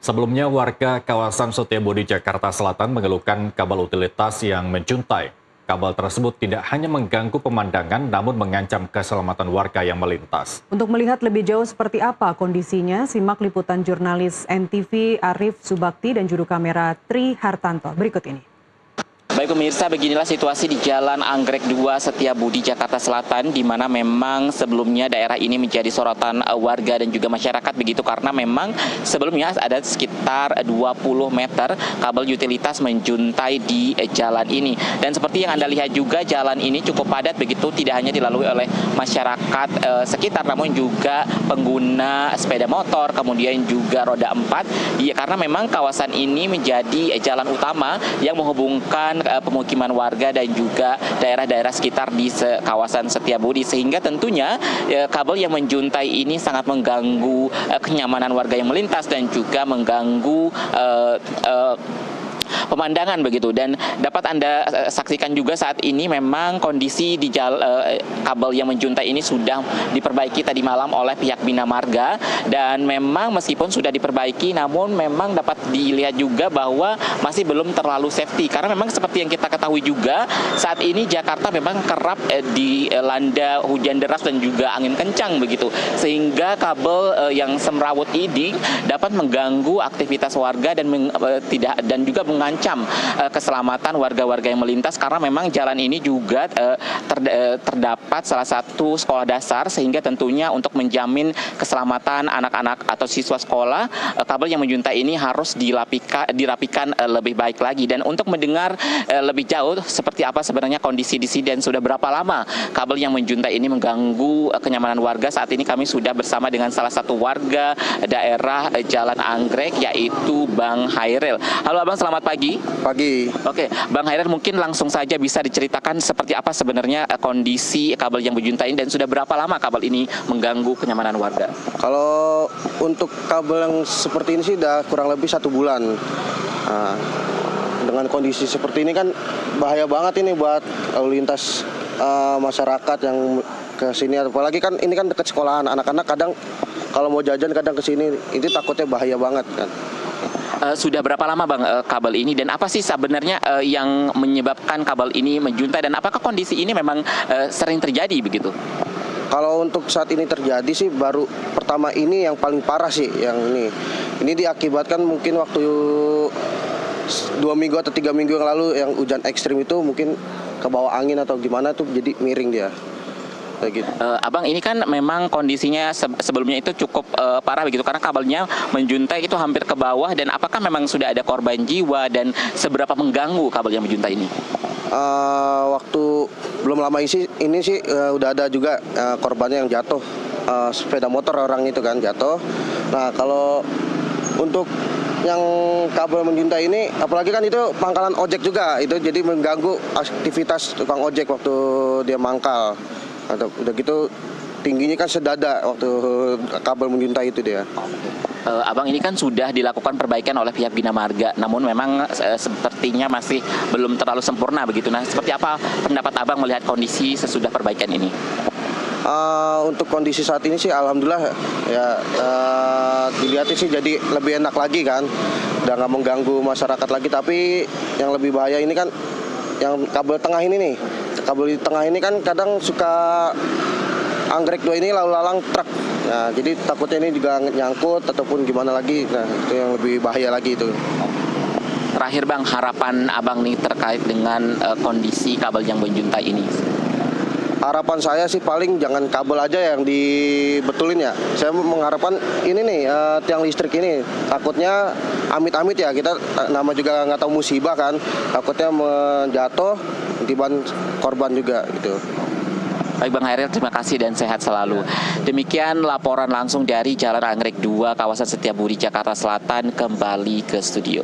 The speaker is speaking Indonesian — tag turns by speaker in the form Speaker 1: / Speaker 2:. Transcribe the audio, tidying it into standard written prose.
Speaker 1: Sebelumnya, warga kawasan Setiabudi, Jakarta Selatan mengeluhkan kabel utilitas yang menjuntai. Kabel tersebut tidak hanya mengganggu pemandangan, namun mengancam keselamatan warga yang melintas.
Speaker 2: Untuk melihat lebih jauh seperti apa kondisinya, simak liputan jurnalis NTV Arif Subakti dan juru kamera Tri Hartanto berikut ini.
Speaker 3: Baik pemirsa, beginilah situasi di Jalan Anggrek 2 Setiabudi, Jakarta Selatan, di mana memang sebelumnya daerah ini menjadi sorotan warga dan juga masyarakat begitu karena memang sebelumnya ada sekitar 20 meter kabel utilitas menjuntai di jalan ini. Dan seperti yang Anda lihat juga jalan ini cukup padat begitu, tidak hanya dilalui oleh masyarakat sekitar namun juga pengguna sepeda motor, kemudian juga roda 4. Ya, karena memang kawasan ini menjadi jalan utama yang menghubungkan pemukiman warga dan juga daerah-daerah sekitar di kawasan Setiabudi, sehingga tentunya kabel yang menjuntai ini sangat mengganggu kenyamanan warga yang melintas dan juga mengganggu pemandangan begitu. Dan dapat Anda saksikan juga saat ini memang kondisi di kabel yang menjuntai ini sudah diperbaiki tadi malam oleh pihak Bina Marga, dan memang meskipun sudah diperbaiki namun memang dapat dilihat juga bahwa masih belum terlalu safety karena memang seperti yang kita ketahui juga saat ini Jakarta memang kerap dilanda hujan deras dan juga angin kencang begitu, sehingga kabel yang semrawut ini dapat mengganggu aktivitas warga dan juga mengancam keselamatan warga-warga yang melintas karena memang jalan ini juga terdapat salah satu sekolah dasar, sehingga tentunya untuk menjamin keselamatan anak-anak atau siswa sekolah, kabel yang menjuntai ini harus dirapikan lebih baik lagi. Dan untuk mendengar lebih jauh seperti apa sebenarnya kondisi di sini dan sudah berapa lama kabel yang menjuntai ini mengganggu kenyamanan warga, saat ini kami sudah bersama dengan salah satu warga daerah Jalan Anggrek, yaitu Bang Hairil. Halo Abang, selamat pagi.
Speaker 4: Pagi.
Speaker 3: Oke, Bang Hairil, mungkin langsung saja bisa diceritakan seperti apa sebenarnya kondisi kabel yang menjuntai dan sudah berapa lama kabel ini mengganggu kenyamanan warga?
Speaker 4: Kalau untuk kabel yang seperti ini sih udah kurang lebih 1 bulan. Nah, dengan kondisi seperti ini kan bahaya banget ini buat lalu lintas masyarakat yang ke sini, apalagi kan ini kan dekat sekolahan, anak-anak kadang kalau mau jajan kadang ke sini, itu takutnya bahaya banget kan.
Speaker 3: Sudah berapa lama Bang kabel ini, dan apa sih sebenarnya yang menyebabkan kabel ini menjuntai, dan apakah kondisi ini memang sering terjadi begitu?
Speaker 4: Kalau untuk saat ini terjadi sih baru pertama ini yang paling parah sih, yang ini. Ini diakibatkan mungkin waktu 2 minggu atau 3 minggu yang lalu yang hujan ekstrim itu mungkin ke bawah angin atau gimana tuh jadi miring dia. Gitu.
Speaker 3: Abang, ini kan memang kondisinya sebelumnya itu cukup parah begitu karena kabelnya menjuntai itu hampir ke bawah, dan apakah memang sudah ada korban jiwa dan seberapa mengganggu kabel yang menjuntai ini?
Speaker 4: Waktu belum lama ini sih udah ada juga korbannya yang jatuh, sepeda motor orang itu kan jatuh. Nah kalau untuk yang kabel menjuntai ini, apalagi kan itu pangkalan ojek juga, itu jadi mengganggu aktivitas tukang ojek waktu dia mangkal. Udah gitu tingginya kan sedada waktu kabel menjuntai itu dia.
Speaker 3: Abang, ini kan sudah dilakukan perbaikan oleh pihak Bina Marga, namun memang sepertinya masih belum terlalu sempurna begitu. Nah, seperti apa pendapat Abang melihat kondisi sesudah perbaikan ini?
Speaker 4: Untuk kondisi saat ini sih alhamdulillah ya, dilihatin sih jadi lebih enak lagi kan, udah nggak mengganggu masyarakat lagi. Tapi yang lebih bahaya ini kan yang kabel tengah ini nih. Kabel di tengah ini kan kadang suka Anggrek 2 ini lalu lalang truk. Nah, jadi takutnya ini juga nyangkut ataupun gimana lagi. Nah, itu yang lebih bahaya lagi itu.
Speaker 3: Terakhir Bang, harapan Abang nih terkait dengan kondisi kabel yang menjuntai ini.
Speaker 4: Harapan saya sih paling jangan kabel aja yang dibetulin ya. Saya mengharapkan ini nih tiang listrik ini. Takutnya amit-amit ya, kita nama juga nggak tahu musibah kan. Takutnya menjatuh, tiban korban juga gitu.
Speaker 3: Baik Bang Hairil, terima kasih dan sehat selalu. Demikian laporan langsung dari Jalan Anggrek 2, kawasan Setiabudi, Jakarta Selatan, kembali ke studio.